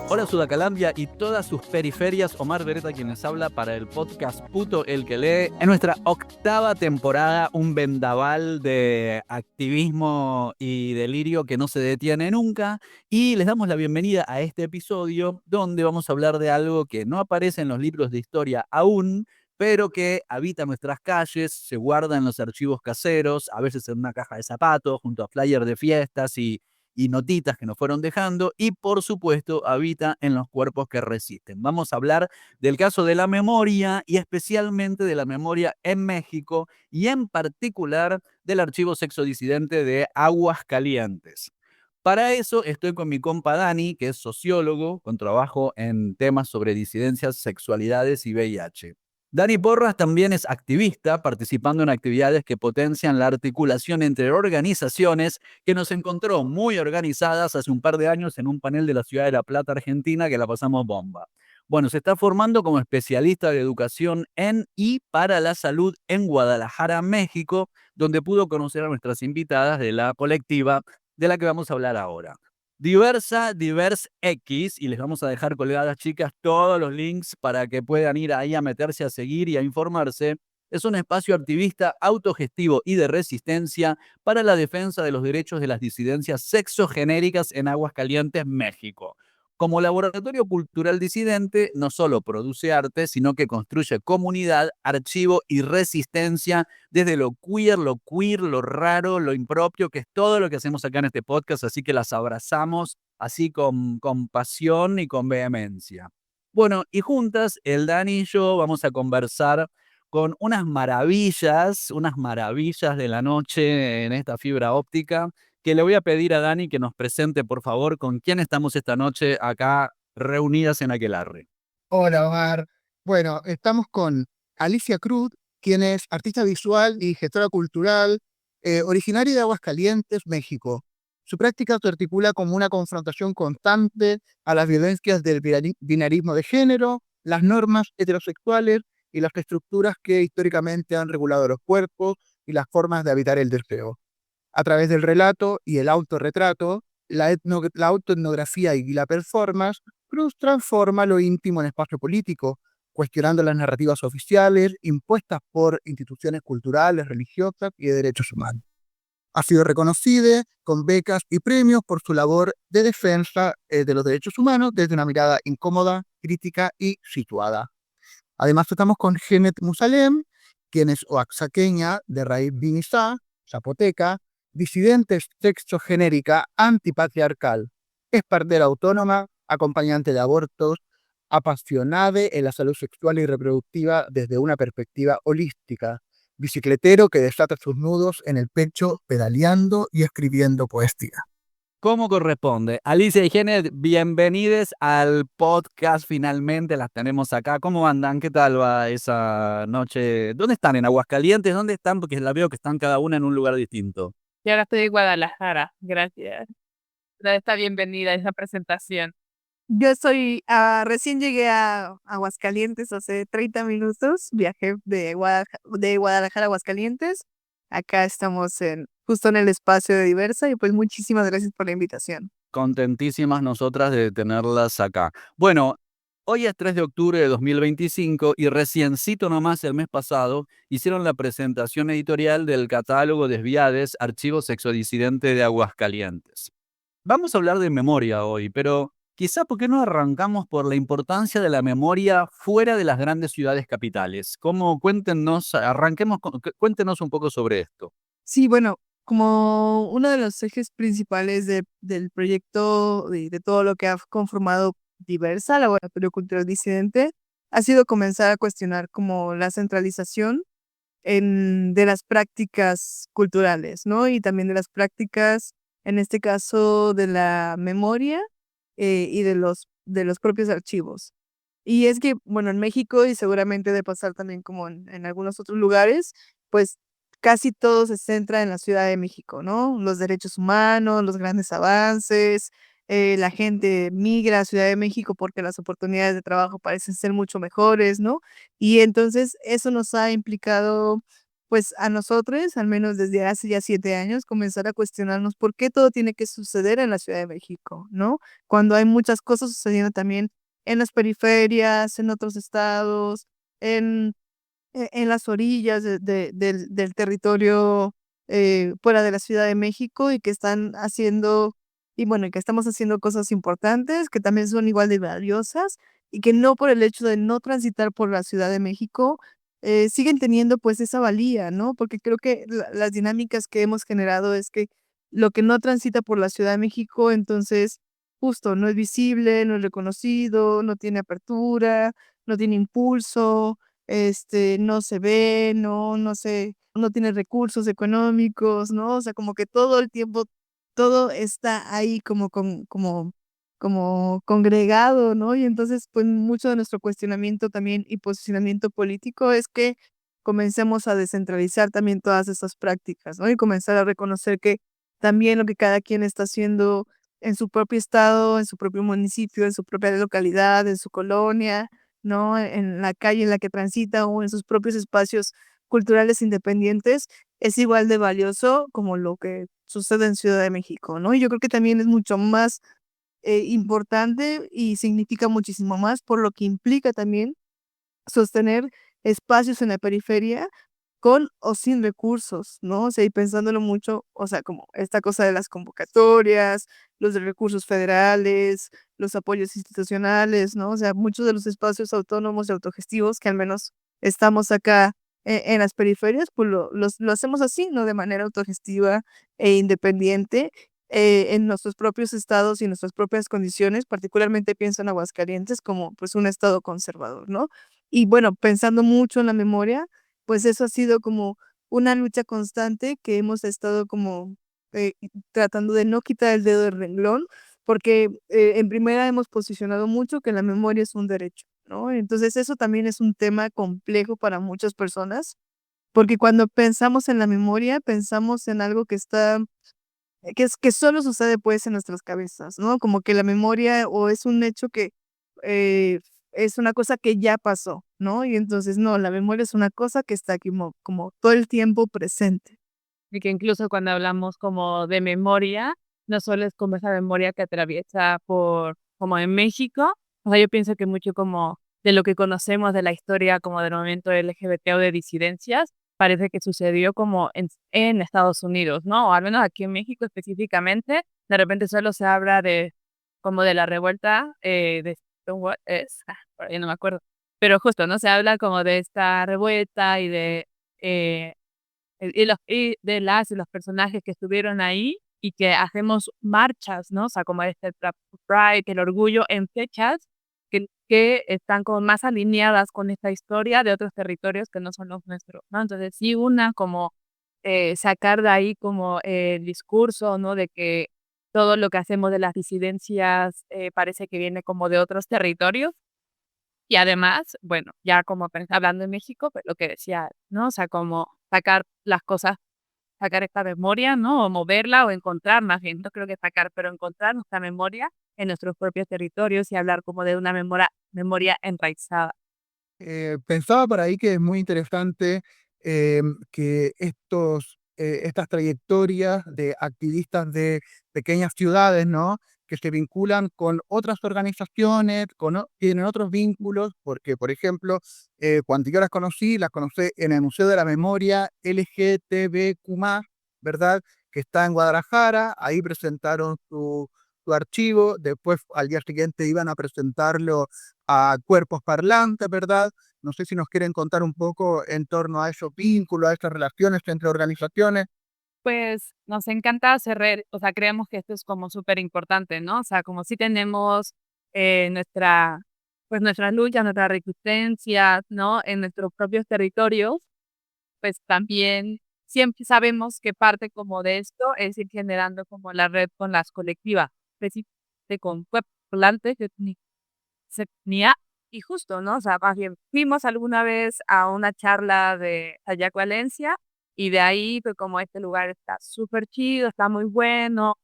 Hola Sudacalandia y todas sus periferias, Omar Beretta quien les habla para el podcast Puto el que lee. En nuestra 8ª temporada, un vendaval de activismo y delirio que no se detiene nunca. Y les damos la bienvenida a este episodio donde vamos a hablar de algo que no aparece en los libros de historia aún, pero que habita nuestras calles, se guarda en los archivos caseros, a veces en una caja de zapatos, junto a flyers de fiestas y notitas que nos fueron dejando, y por supuesto habita en los cuerpos que resisten. Vamos a hablar del caso de la memoria y especialmente de la memoria en México y en particular del archivo sexodisidente de Aguascalientes. Para eso estoy con mi compa Dani, que es sociólogo con trabajo en temas sobre disidencias, sexualidades y VIH. Dani Porras también es activista, participando en actividades que potencian la articulación entre organizaciones, que nos encontró muy organizadas hace un par de años en un panel de la ciudad de La Plata, Argentina, que la pasamos bomba. Bueno, se está formando como especialista de educación en y para la salud en Guadalajara, México, donde pudo conocer a nuestras invitadas de la colectiva de la que vamos a hablar ahora. Divers X, y les vamos a dejar colgadas, chicas, todos los links para que puedan ir ahí a meterse a seguir y a informarse. Es un espacio activista, autogestivo y de resistencia para la defensa de los derechos de las disidencias sexogenéricas en Aguascalientes, México. Como laboratorio cultural disidente, no solo produce arte, sino que construye comunidad, archivo y resistencia desde lo queer, lo raro, lo impropio, que es todo lo que hacemos acá en este podcast, así que las abrazamos así con pasión y con vehemencia. Bueno, y juntas, el Dani y yo vamos a conversar con unas maravillas de la noche en esta fibra óptica, que le voy a pedir a Dani que nos presente, por favor, con quién estamos esta noche acá reunidas en Aquelarre. Hola, Omar. Bueno, estamos con Alicia Cruz, quien es artista visual y gestora cultural, originaria de Aguascalientes, México. Su práctica se articula como una confrontación constante a las violencias del binarismo de género, las normas heterosexuales y las estructuras que históricamente han regulado los cuerpos y las formas de habitar el deseo. A través del relato y el autorretrato, la autoetnografía y la performance, Cruz transforma lo íntimo en espacio político, cuestionando las narrativas oficiales impuestas por instituciones culturales, religiosas y de derechos humanos. Ha sido reconocida con becas y premios por su labor de defensa de los derechos humanos desde una mirada incómoda, crítica y situada. Además, estamos con Genet Musalem, quien es oaxaqueña de raíz vinizá, zapoteca, disidente sexogenérica antipatriarcal. Es partera autónoma, acompañante de abortos, apasionada en la salud sexual y reproductiva desde una perspectiva holística, bicicletero que desata sus nudos en el pecho pedaleando y escribiendo poesía. ¿Cómo corresponde? Alicia y Genet, bienvenidos al podcast. Finalmente las tenemos acá. ¿Cómo andan? ¿Qué tal va esa noche? ¿Dónde están? ¿En Aguascalientes? ¿Dónde están? Porque la veo que están cada una en un lugar distinto. Y ahora estoy en Guadalajara. Gracias por esta bienvenida, esa presentación. Yo recién llegué a Aguascalientes hace 30 minutos. Viajé de Guadalajara a Aguascalientes. Acá estamos justo en el espacio de Diversa y pues muchísimas gracias por la invitación. Contentísimas nosotras de tenerlas acá. Bueno, hoy es 3 de octubre de 2025 y reciencito nomás el mes pasado hicieron la presentación editorial del catálogo Desviades, Archivo Sexodisidente de Aguascalientes. Vamos a hablar de memoria hoy, pero quizá ¿por qué no arrancamos por la importancia de la memoria fuera de las grandes ciudades capitales? Cuéntenos un poco sobre esto. Sí, bueno, como uno de los ejes principales del proyecto, de todo lo que ha conformado Diversa, Laboratorio Cultural Disidente, ha sido comenzar a cuestionar como la centralización de las prácticas culturales, ¿no? Y también de las prácticas, en este caso, de la memoria y de los propios archivos. Y es que, bueno, en México y seguramente de pasar también como en algunos otros lugares, pues casi todo se centra en la Ciudad de México, ¿no? Los derechos humanos, los grandes avances, la gente migra a Ciudad de México porque las oportunidades de trabajo parecen ser mucho mejores, ¿no? Y entonces eso nos ha implicado pues a nosotros, al menos desde hace ya 7 años, comenzar a cuestionarnos por qué todo tiene que suceder en la Ciudad de México, ¿no? Cuando hay muchas cosas sucediendo también en las periferias, en otros estados, en en las orillas del territorio, fuera de la Ciudad de México y que están haciendo y bueno, y que estamos haciendo cosas importantes, que también son igual de valiosas, y que no por el hecho de no transitar por la Ciudad de México, siguen teniendo, pues, esa valía, ¿no? Porque creo que las dinámicas que hemos generado es que lo que no transita por la Ciudad de México, entonces, justo, no es visible, no es reconocido, no tiene apertura, no tiene impulso, no se ve, no tiene recursos económicos, ¿no? O sea, como que todo el tiempo, todo está ahí como congregado, ¿no? Y entonces, pues, mucho de nuestro cuestionamiento también y posicionamiento político es que comencemos a descentralizar también todas estas prácticas, ¿no? Y comenzar a reconocer que también lo que cada quien está haciendo en su propio estado, en su propio municipio, en su propia localidad, en su colonia, ¿no? En la calle en la que transita o en sus propios espacios culturales independientes, es igual de valioso como lo que sucede en Ciudad de México, ¿no? Y yo creo que también es mucho más, importante y significa muchísimo más por lo que implica también sostener espacios en la periferia con o sin recursos, ¿no? O sea, y pensándolo mucho, o sea, como esta cosa de las convocatorias, los de recursos federales, los apoyos institucionales, ¿no? O sea, muchos de los espacios autónomos y autogestivos que al menos estamos acá en las periferias, pues lo hacemos así, ¿no? De manera autogestiva e independiente, en nuestros propios estados y nuestras propias condiciones, particularmente pienso en Aguascalientes como pues un estado conservador, ¿no? Y bueno, pensando mucho en la memoria, pues eso ha sido como una lucha constante que hemos estado como, tratando de no quitar el dedo del renglón, porque, en primera hemos posicionado mucho que la memoria es un derecho, ¿no? Entonces, eso también es un tema complejo para muchas personas, porque cuando pensamos en la memoria, pensamos en algo que está que solo sucede, pues, en nuestras cabezas, ¿no? Como que la memoria o es un hecho que, eh, es una cosa que ya pasó, ¿no? Y entonces, no, la memoria es una cosa que está aquí como todo el tiempo presente. Y que incluso cuando hablamos como de memoria, no solo es como esa memoria que atraviesa por como en México, o sea, yo pienso que mucho como de lo que conocemos de la historia como del movimiento LGBT o de disidencias, parece que sucedió como en Estados Unidos, ¿no? O al menos aquí en México específicamente, de repente solo se habla de como de la revuelta, de Stonewall, por ahí no me acuerdo, pero justo, ¿no? Se habla como de esta revuelta y de, eh y de las y los personajes que estuvieron ahí y que hacemos marchas, ¿no? O sea, como este Pride, el orgullo en fechas que están como más alineadas con esta historia de otros territorios que no son los nuestros, ¿no? Entonces, sí, una como, sacar de ahí como el discurso, ¿no? De que todo lo que hacemos de las disidencias, parece que viene como de otros territorios. Y además, bueno, ya como hablando en México, pues lo que decía, ¿no? O sea, como sacar las cosas, sacar esta memoria, ¿no? O moverla o encontrar más bien, no creo que sacar, pero encontrar nuestra memoria en nuestros propios territorios y hablar como de una memoria enraizada. Pensaba por ahí que es muy interesante que estas trayectorias de activistas de pequeñas ciudades, ¿no? Que se vinculan con otras organizaciones, tienen otros vínculos, porque, por ejemplo, cuando yo las conocí en el Museo de la Memoria LGTBQ+, ¿verdad? Que está en Guadalajara, ahí presentaron su archivo, después al día siguiente iban a presentarlo a cuerpos parlantes, ¿verdad? No sé si nos quieren contar un poco en torno a esos vínculos, a esas relaciones entre organizaciones. Pues nos encanta hacer red, o sea, creemos que esto es como súper importante, ¿no? O sea, como si tenemos nuestra, pues nuestras luchas, nuestras resistencias, ¿no? En nuestros propios territorios, pues también siempre sabemos que parte como de esto es ir generando como la red con las colectivas, específicamente con pueblantes, etnia, y justo, ¿no? O sea, más bien, fuimos alguna vez a una charla de Sayac Valencia, y de ahí, pues como este lugar está súper chido, está muy bueno,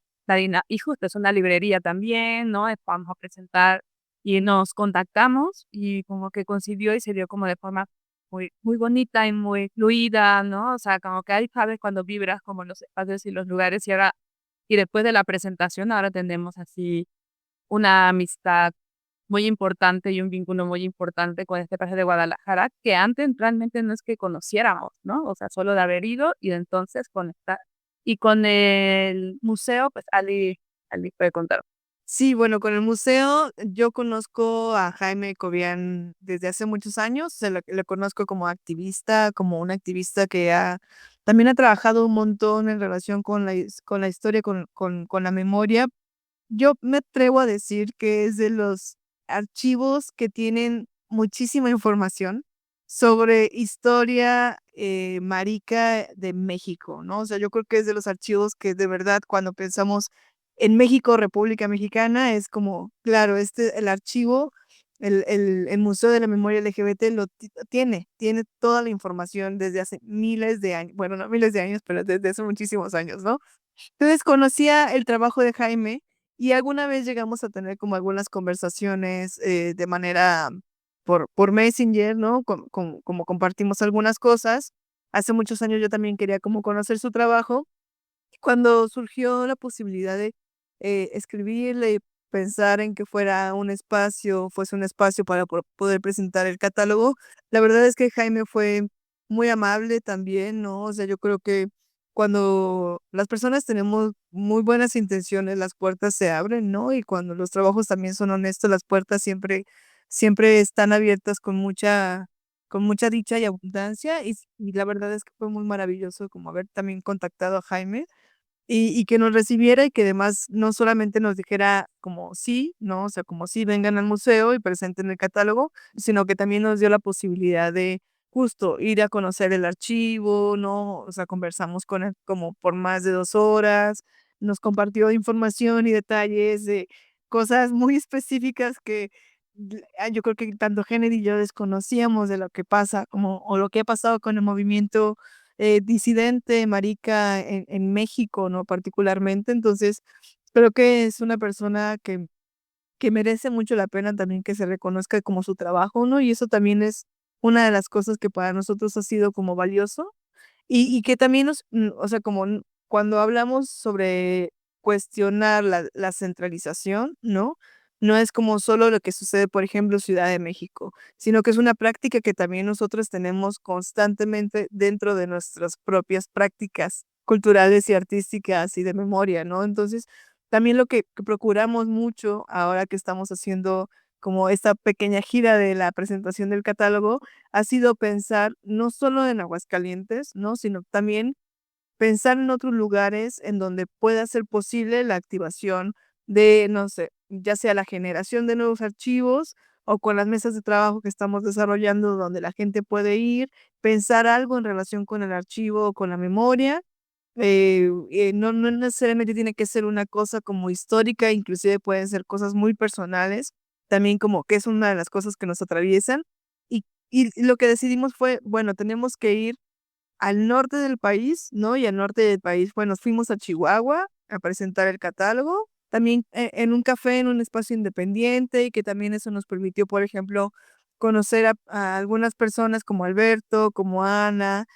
y justo es una librería también, ¿no? Vamos a presentar y nos contactamos y como que coincidió y se dio como de forma muy bonita y muy fluida, ¿no? O sea, como que ahí sabes cuando vibras como en los espacios y los lugares y después de la presentación ahora tenemos así una amistad muy importante y un vínculo muy importante con este país de Guadalajara, que antes realmente no es que conociéramos, ¿no? O sea, solo de haber ido y de entonces conectar. Y con el museo, pues Ali puede contar. Sí, bueno, con el museo yo conozco a Jaime Cobian desde hace muchos años, lo conozco como activista, como un activista que también ha trabajado un montón en relación con con la historia, con la memoria. Yo me atrevo a decir que es de los archivos que tienen muchísima información sobre historia marica de México, ¿no? O sea, yo creo que es de los archivos que de verdad cuando pensamos en México, República Mexicana, es como, claro, el archivo, el Museo de la Memoria LGBT tiene toda la información desde hace miles de años, bueno, no miles de años, pero desde hace muchísimos años, ¿no? Entonces conocía el trabajo de Jaime y alguna vez llegamos a tener como algunas conversaciones de manera por Messenger, ¿no? Como compartimos algunas cosas. Hace muchos años yo también quería como conocer su trabajo. Cuando surgió la posibilidad de escribirle y pensar en que fuese un espacio para poder presentar el catálogo, la verdad es que Jaime fue muy amable también, ¿no? O sea, yo creo que cuando las personas tenemos muy buenas intenciones, las puertas se abren, ¿no? Y cuando los trabajos también son honestos, las puertas siempre están abiertas con mucha dicha y abundancia. Y la verdad es que fue muy maravilloso como haber también contactado a Jaime y que nos recibiera y que además no solamente nos dijera como sí, ¿no? O sea, como sí, vengan al museo y presenten el catálogo, sino que también nos dio la posibilidad de justo ir a conocer el archivo, ¿no? O sea, conversamos con él como por más de 2 horas, nos compartió información y detalles de cosas muy específicas que yo creo que tanto Kennedy y yo desconocíamos de lo que pasa, como, o lo que ha pasado con el movimiento disidente, marica, en México, ¿no? Particularmente. Entonces, creo que es una persona que merece mucho la pena también que se reconozca como su trabajo, ¿no? Y eso también es una de las cosas que para nosotros ha sido como valioso y que también o sea, como cuando hablamos sobre cuestionar la centralización, ¿no? No es como solo lo que sucede, por ejemplo, en Ciudad de México, sino que es una práctica que también nosotros tenemos constantemente dentro de nuestras propias prácticas culturales y artísticas y de memoria, ¿no? Entonces, también lo que procuramos mucho ahora que estamos haciendo como esta pequeña gira de la presentación del catálogo, ha sido pensar no solo en Aguascalientes, ¿no? Sino también pensar en otros lugares en donde pueda ser posible la activación de, no sé, ya sea la generación de nuevos archivos o con las mesas de trabajo que estamos desarrollando donde la gente puede ir, pensar algo en relación con el archivo o con la memoria. No necesariamente tiene que ser una cosa como histórica, inclusive pueden ser cosas muy personales, también como que es una de las cosas que nos atraviesan. Y lo que decidimos fue, bueno, tenemos que ir al norte del país, ¿no? Y al norte del país, bueno, fuimos a Chihuahua a presentar el catálogo, también en un café, en un espacio independiente, y que también eso nos permitió, por ejemplo, conocer a algunas personas como Alberto, como Ana,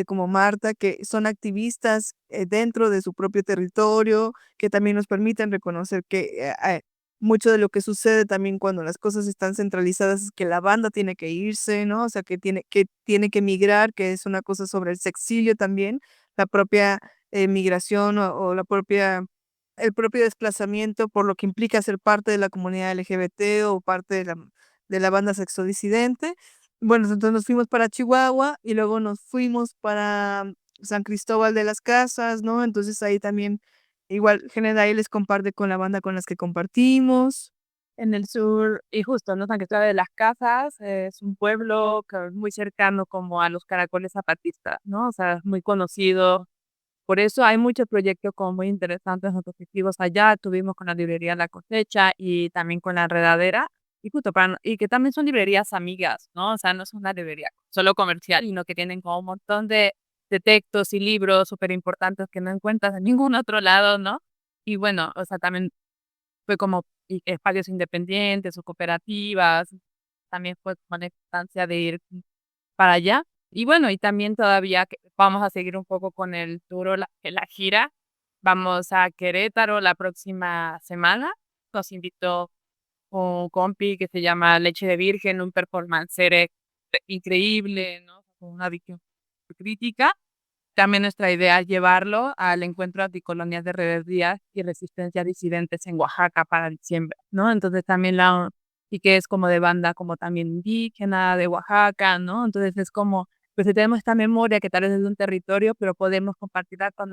como Marta, que son activistas dentro de su propio territorio, que también nos permiten reconocer que mucho de lo que sucede también cuando las cosas están centralizadas es que la banda tiene que irse, ¿no? O sea, que tiene que emigrar, que es una cosa sobre el sexilio también, la propia migración o el propio desplazamiento por lo que implica ser parte de la comunidad LGBT o parte de la banda sexodisidente. Bueno, entonces nos fuimos para Chihuahua y luego nos fuimos para San Cristóbal de las Casas, ¿no? Entonces ahí también igual Geneda les comparte con la banda con las que compartimos. En el sur, y justo, ¿no? San Cristóbal de las Casas es un pueblo que es muy cercano como a los caracoles zapatistas, ¿no? O sea, es muy conocido. Por eso hay muchos proyectos como muy interesantes, muy positivos allá. Tuvimos con la librería La Cosecha y también con la Enredadera. Y justo y que también son librerías amigas, ¿no? O sea, no es una librería solo comercial, sino que tienen como un montón de textos y libros súper importantes que no encuentras en ningún otro lado, ¿no? Y bueno, o sea, también fue como espacios independientes o cooperativas. También fue como la importancia de ir para allá. Y bueno, y también todavía vamos a seguir un poco con el tour o la gira. Vamos a Querétaro la próxima semana. Nos invitó un compi que se llama Leche de Virgen, un performance increíble, ¿no? Con una visión crítica. También nuestra idea es llevarlo al encuentro anticolonial de rebeldías y resistencia disidentes en Oaxaca para diciembre, ¿no? Entonces también y que es como de banda como también indígena de Oaxaca, ¿no? Entonces es como, pues si tenemos esta memoria que tal vez es de un territorio, pero podemos compartirla con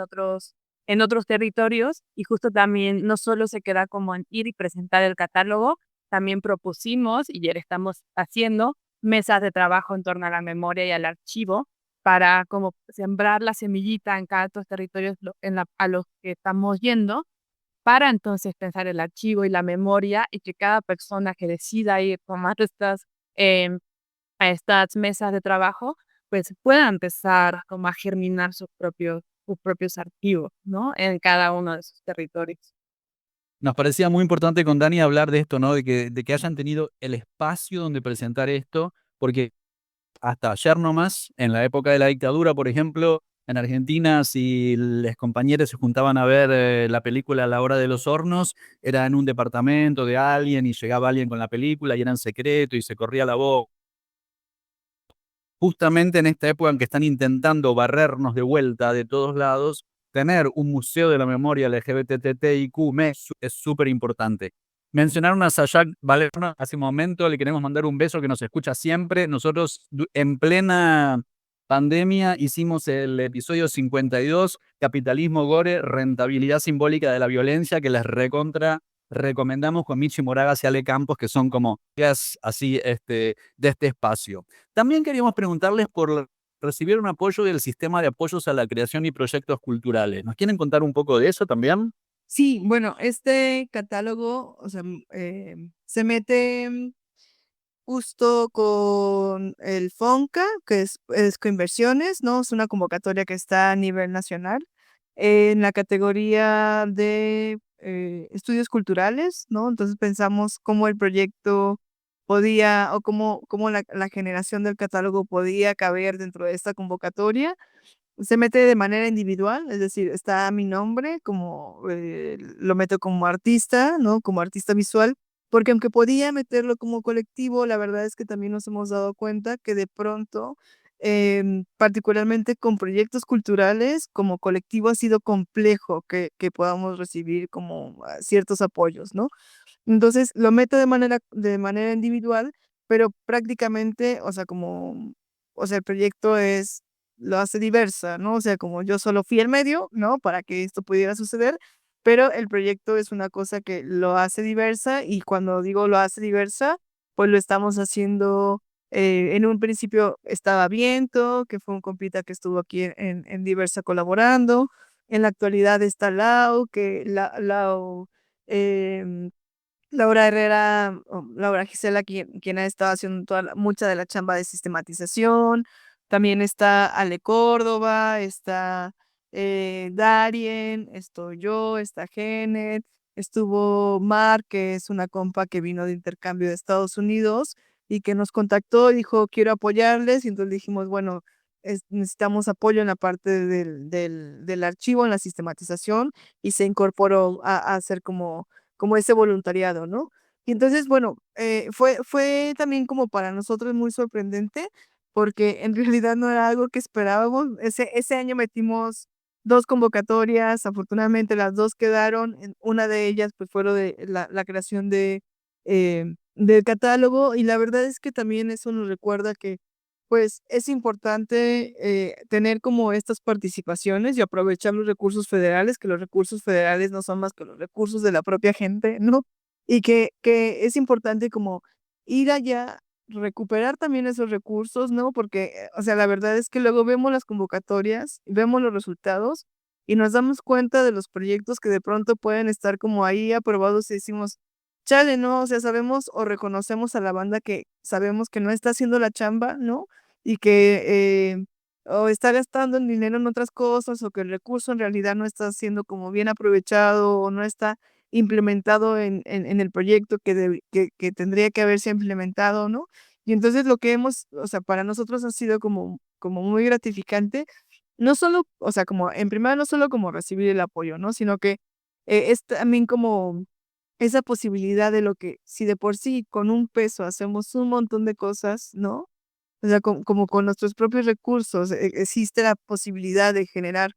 en otros territorios y justo también no solo se queda como en ir y presentar el catálogo, también propusimos y ya estamos haciendo mesas de trabajo en torno a la memoria y al archivo para como sembrar la semillita en cada de estos territorios a los que estamos yendo, para entonces pensar el archivo y la memoria y que cada persona que decida ir tomar em, a estas mesas de trabajo, pues pueda empezar como a germinar sus propios archivos, ¿no? En cada uno de sus territorios. Nos parecía muy importante con Dani hablar de esto, ¿no? De que hayan tenido el espacio donde presentar esto, porque hasta ayer nomás, en la época de la dictadura, por ejemplo, en Argentina, si los compañeros se juntaban a ver la película a la hora de los hornos, era en un departamento de alguien y llegaba alguien con la película y era en secreto y se corría la voz. Justamente en esta época en que están intentando barrernos de vuelta de todos lados, tener un museo de la memoria LGBTTIQ+ es súper importante. Mencionaron a Sayak Valerno hace un momento, le queremos mandar un beso que nos escucha siempre. Nosotros en plena pandemia hicimos el episodio 52, Capitalismo Gore, rentabilidad simbólica de la violencia, que les recomendamos con Michi Moragas y Ale Campos, que son como así de este espacio. También queríamos preguntarles por recibir un apoyo del sistema de apoyos a la creación y proyectos culturales. ¿Nos quieren contar un poco de eso también? Sí, bueno, este catálogo, o sea, se mete justo con el FONCA, que es Coinversiones, ¿no? Es una convocatoria que está a nivel nacional en la categoría de estudios culturales, ¿no? Entonces pensamos cómo el proyecto podía, o cómo la generación del catálogo podía caber dentro de esta convocatoria. Se mete de manera individual, es decir, está mi nombre como, lo meto como artista, ¿no? Como artista visual, porque aunque podía meterlo como colectivo, la verdad es que también nos hemos dado cuenta que de pronto, particularmente con proyectos culturales, como colectivo ha sido complejo que podamos recibir como ciertos apoyos, ¿no? Entonces lo meto de manera individual, pero prácticamente, o sea, el proyecto lo hace diversa, ¿no? O sea, como yo solo fui el medio, ¿no? Para que esto pudiera suceder, pero el proyecto es una cosa que lo hace diversa y cuando digo lo hace diversa, pues lo estamos haciendo, en un principio estaba Viento, que fue un compita que estuvo aquí en Diversa colaborando. En la actualidad está Lau, em, Laura Herrera, o Laura Gisela, quien ha estado haciendo mucha de la chamba de sistematización. También está Ale Córdoba, está Darien, estoy yo, está Genet, estuvo Mar, que es una compa que vino de intercambio de Estados Unidos y que nos contactó y dijo, quiero apoyarles. Y entonces dijimos, bueno, necesitamos apoyo en la parte del archivo, en la sistematización, y se incorporó a hacer como ese voluntariado, ¿no? Y entonces, bueno, fue también como para nosotros muy sorprendente, porque en realidad no era algo que esperábamos. Ese año metimos 2 convocatorias, afortunadamente las 2 quedaron, una de ellas, pues, fue lo de la creación del catálogo, y la verdad es que también eso nos recuerda que, pues, es importante, tener como estas participaciones y aprovechar los recursos federales, que los recursos federales no son más que los recursos de la propia gente, ¿no? Y que es importante como ir allá, recuperar también esos recursos, ¿no? Porque, o sea, la verdad es que luego vemos las convocatorias, vemos los resultados y nos damos cuenta de los proyectos que de pronto pueden estar como ahí aprobados y decimos: "Chale", ¿no? O sea, sabemos o reconocemos a la banda que sabemos que no está haciendo la chamba, ¿no? Y que, o está gastando el dinero en otras cosas, o que el recurso en realidad no está siendo como bien aprovechado, o no está implementado en el proyecto que tendría que haberse implementado, ¿no? Y entonces lo que o sea, para nosotros ha sido como muy gratificante, no solo, o sea, como en primera, no solo como recibir el apoyo, ¿no? Sino que es también como esa posibilidad de lo que, si de por sí con un peso hacemos un montón de cosas, ¿no? O sea, como con nuestros propios recursos existe la posibilidad de generar,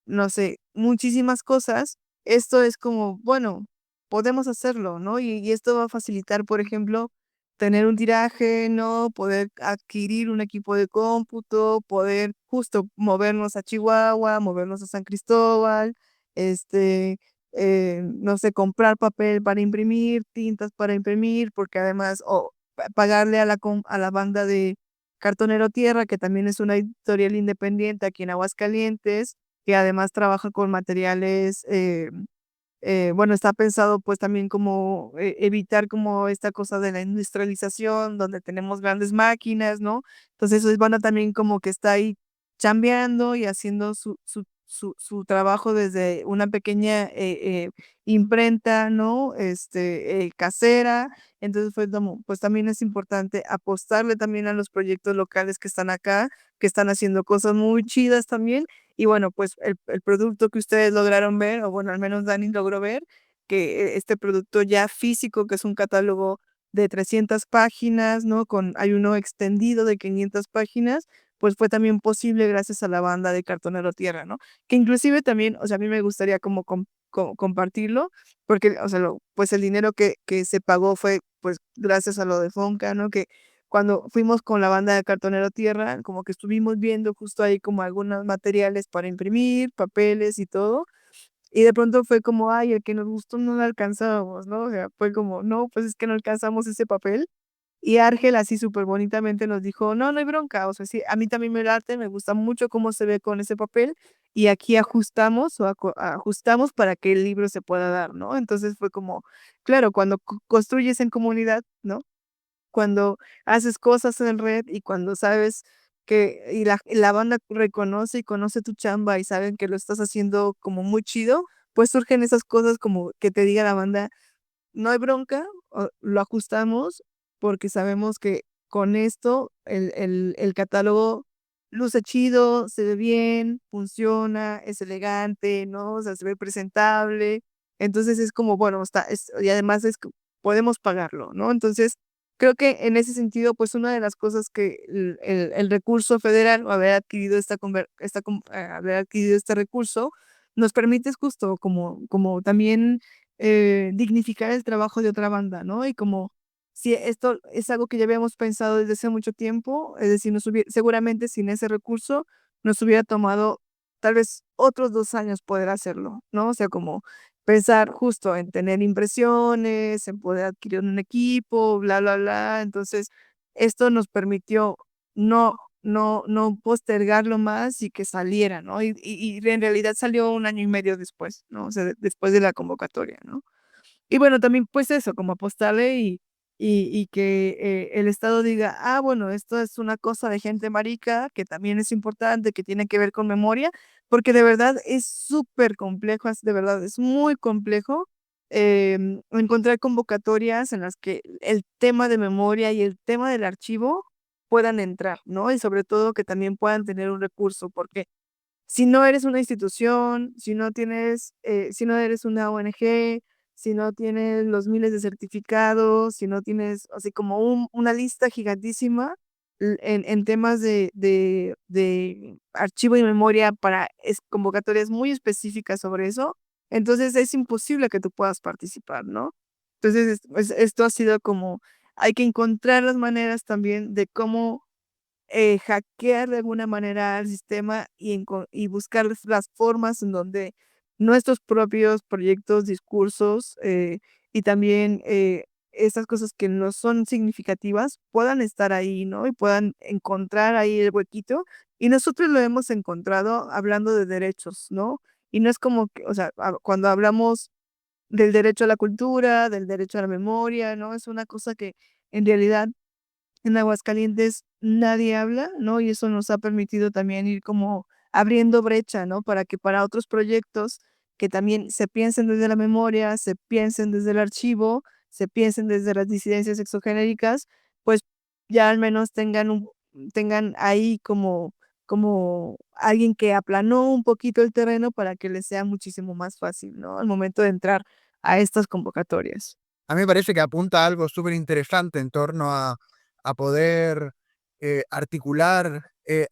no sé, muchísimas cosas. Esto es como, bueno, podemos hacerlo, ¿no? Y esto va a facilitar, por ejemplo, tener un tiraje, ¿no? Poder adquirir un equipo de cómputo, poder justo movernos a Chihuahua, movernos a San Cristóbal, este, no sé, comprar papel para imprimir, tintas para imprimir, porque además, o pagarle a la banda de Cartonero Tierra, que también es una editorial independiente aquí en Aguascalientes, que además trabaja con materiales, bueno, está pensado pues también como evitar como esta cosa de la industrialización, donde tenemos grandes máquinas, ¿no? Entonces, es banda también como que está ahí chambeando y haciendo su trabajo desde una pequeña imprenta, ¿no? Casera. Entonces, fue como, pues también es importante apostarle también a los proyectos locales que están acá, que están haciendo cosas muy chidas también. Y bueno, pues el producto que ustedes lograron ver, o bueno, al menos Dani logró ver, que este producto ya físico, que es un catálogo de 300 páginas, ¿no? Hay uno extendido de 500 páginas, pues fue también posible gracias a la banda de Cartonero Tierra, ¿no? Que inclusive también, o sea, a mí me gustaría como compartirlo, porque, o sea, pues el dinero que se pagó fue pues gracias a lo de Fonca, ¿no? Que cuando fuimos con la banda de Cartonero Tierra, como que estuvimos viendo justo ahí como algunos materiales para imprimir, papeles y todo, y de pronto fue como, ay, el que nos gustó no lo alcanzábamos, ¿no? O sea, fue como, no, pues es que no alcanzamos ese papel. Y Ángel así súper bonitamente nos dijo, no, no hay bronca, o sea, sí, a mí también me late, me gusta mucho cómo se ve con ese papel, y aquí ajustamos ajustamos para que el libro se pueda dar, ¿no? Entonces fue como, claro, cuando construyes en comunidad, ¿no? Cuando haces cosas en red y cuando sabes y la banda reconoce y conoce tu chamba y saben que lo estás haciendo como muy chido, pues surgen esas cosas como que te diga la banda, no hay bronca, lo ajustamos porque sabemos que con esto el catálogo luce chido, se ve bien, funciona, es elegante, ¿no? O sea, se ve presentable. Entonces es como, bueno, y además podemos pagarlo, ¿no? Entonces, creo que en ese sentido, pues una de las cosas que el recurso federal, o haber adquirido haber adquirido este recurso, nos permite es justo como también dignificar el trabajo de otra banda, ¿no? Y como si esto es algo que ya habíamos pensado desde hace mucho tiempo, es decir, seguramente sin ese recurso nos hubiera tomado tal vez otros 2 años poder hacerlo, ¿no? O sea, como pensar justo en tener impresiones, en poder adquirir un equipo, bla, bla, bla. Entonces, esto nos permitió no postergarlo más y que saliera, ¿no? Y en realidad salió 1 año y medio después, ¿no? O sea, después de la convocatoria, ¿no? Y bueno, también pues eso, como apostarle y que el Estado diga, ah, bueno, esto es una cosa de gente marica, que también es importante, que tiene que ver con memoria, porque de verdad es súper complejo, de verdad, es muy complejo encontrar convocatorias en las que el tema de memoria y el tema del archivo puedan entrar, ¿no? Y sobre todo que también puedan tener un recurso, porque si no eres una institución, si no eres una ONG, si no tienes los miles de certificados, si no tienes así como una lista gigantísima en temas de archivo y memoria para convocatorias muy específicas sobre eso, entonces es imposible que tú puedas participar, ¿no? Entonces, esto ha sido como, hay que encontrar las maneras también de cómo hackear de alguna manera al sistema y buscar las formas en donde nuestros propios proyectos, discursos y también esas cosas que no son significativas puedan estar ahí, ¿no? Y puedan encontrar ahí el huequito. Y nosotros lo hemos encontrado hablando de derechos, ¿no? Y no es como que, o sea, cuando hablamos del derecho a la cultura, del derecho a la memoria, ¿no? Es una cosa que en realidad en Aguascalientes nadie habla, ¿no? Y eso nos ha permitido también ir como abriendo brecha, ¿no? Para que para otros proyectos que también se piensen desde la memoria, se piensen desde el archivo, se piensen desde las disidencias exogenéricas, pues ya al menos tengan ahí como alguien que aplanó un poquito el terreno para que les sea muchísimo más fácil, ¿no? Al momento de entrar a estas convocatorias. A mí me parece que apunta a algo súper interesante en torno a poder articular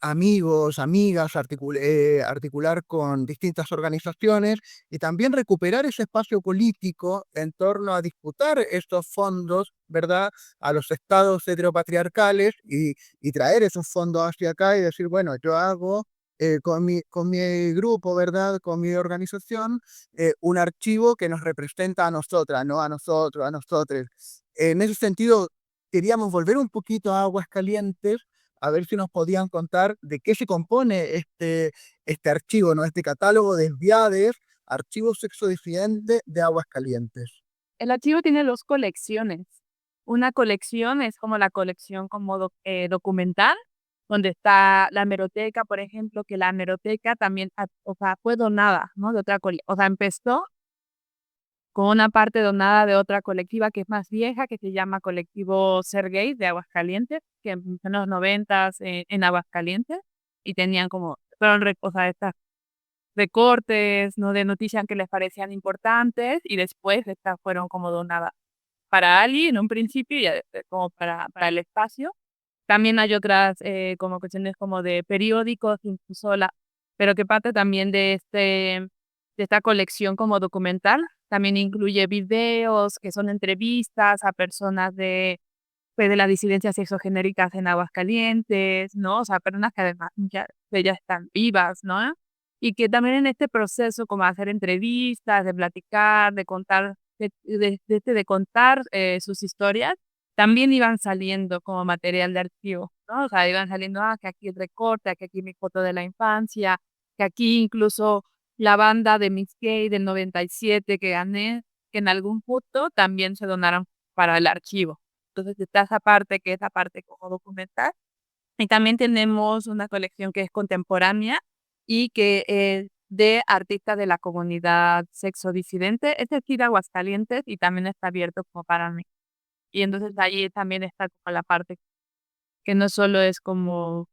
amigos, amigas, articular con distintas organizaciones y también recuperar ese espacio político en torno a disputar estos fondos, ¿verdad?, a los estados heteropatriarcales y traer esos fondos hacia acá y decir, bueno, yo hago con mi grupo, ¿verdad?, con mi organización, un archivo que nos representa a nosotras, ¿no? A nosotros, a nosotros. En ese sentido, queríamos volver un poquito a Aguascalientes, a ver si nos podían contar de qué se compone este archivo, ¿no? Este catálogo de enviades, archivo sexodisidente de Aguascalientes. El archivo tiene dos colecciones. Una colección es como la colección como documental, donde está la hemeroteca, por ejemplo, que la hemeroteca también, o sea, fue donada, ¿no? De otra o sea, empezó con una parte donada de otra colectiva que es más vieja, que se llama Colectivo Ser Gay de Aguascalientes, que empezó en los 90 en Aguascalientes, y tenían como, fueron, o sea, estas recortes, ¿no? De noticias que les parecían importantes, y después estas fueron como donadas para Ali en un principio y ya después como para el espacio. También hay otras como cuestiones como de periódicos, incluso pero que parte también de esta colección como documental. También incluye videos que son entrevistas a personas pues, de las disidencias sexogenéricas en Aguascalientes, ¿no? O sea, personas que además ya están vivas, ¿no? Y que también en este proceso como hacer entrevistas, de platicar, de contar, de contar sus historias, también iban saliendo como material de archivo, ¿no? O sea, iban saliendo, que aquí el recorte, que aquí mi foto de la infancia, que aquí incluso la banda de Miss Gay del 97 que gané, que en algún punto también se donaron para el archivo. Entonces está esa parte que es la parte como documental. Y también tenemos una colección que es contemporánea y que es de artistas de la comunidad sexodisidente. Este es de Aguascalientes y también está abierto como para mí. Y entonces allí también está como la parte que no solo es como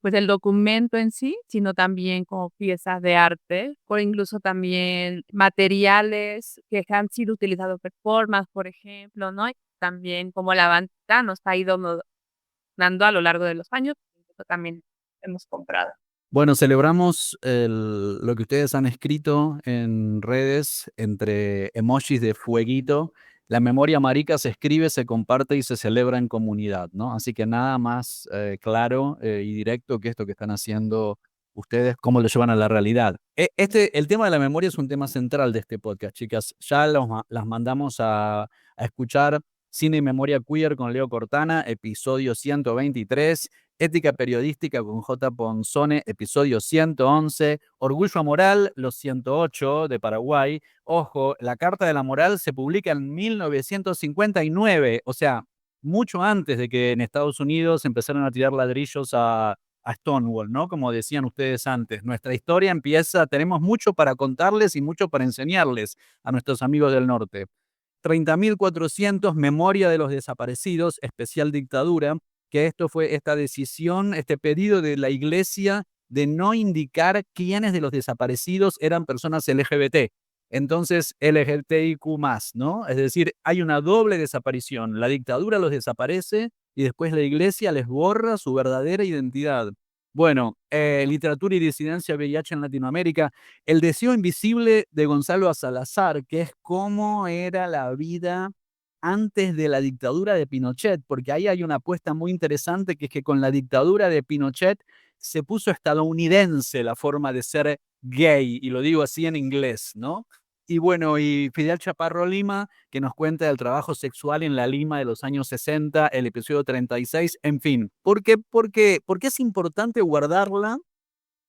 pues el documento en sí, sino también como piezas de arte, o incluso también materiales que han sido utilizados en performance, por ejemplo, ¿no? Y también como la banda nos ha ido dando a lo largo de los años, eso también hemos comprado. Bueno, celebramos lo que ustedes han escrito en redes entre emojis de fueguito. La memoria marica se escribe, se comparte y se celebra en comunidad, ¿no? Así que nada más claro y directo que esto que están haciendo ustedes, cómo lo llevan a la realidad. El tema de la memoria es un tema central de este podcast, chicas. Ya las mandamos a escuchar Cine y Memoria Queer con Leo Cortana, episodio 123. Ética Periodística con J. Ponzone, episodio 111. Orgullo Moral, los 108 de Paraguay. Ojo, la Carta de la Moral se publica en 1959, o sea, mucho antes de que en Estados Unidos empezaron a tirar ladrillos a Stonewall, ¿no? Como decían ustedes antes. Nuestra historia empieza, tenemos mucho para contarles y mucho para enseñarles a nuestros amigos del norte. 30.400, Memoria de los Desaparecidos, especial dictadura, que esto fue esta decisión, este pedido de la Iglesia de no indicar quiénes de los desaparecidos eran personas LGBT. Entonces, LGBTIQ+, ¿no? Es decir, hay una doble desaparición. La dictadura los desaparece y después la Iglesia les borra su verdadera identidad. Bueno, literatura y disidencia VIH en Latinoamérica. El deseo invisible de Gonzalo Salazar, que es cómo era la vida antes de la dictadura de Pinochet, porque ahí hay una apuesta muy interesante, que es que con la dictadura de Pinochet se puso estadounidense la forma de ser gay, y lo digo así en inglés, ¿no? Y bueno, y Fidel Chaparro Lima, que nos cuenta del trabajo sexual en la Lima de los años 60, el episodio 36, en fin. ¿Por qué es importante guardarla?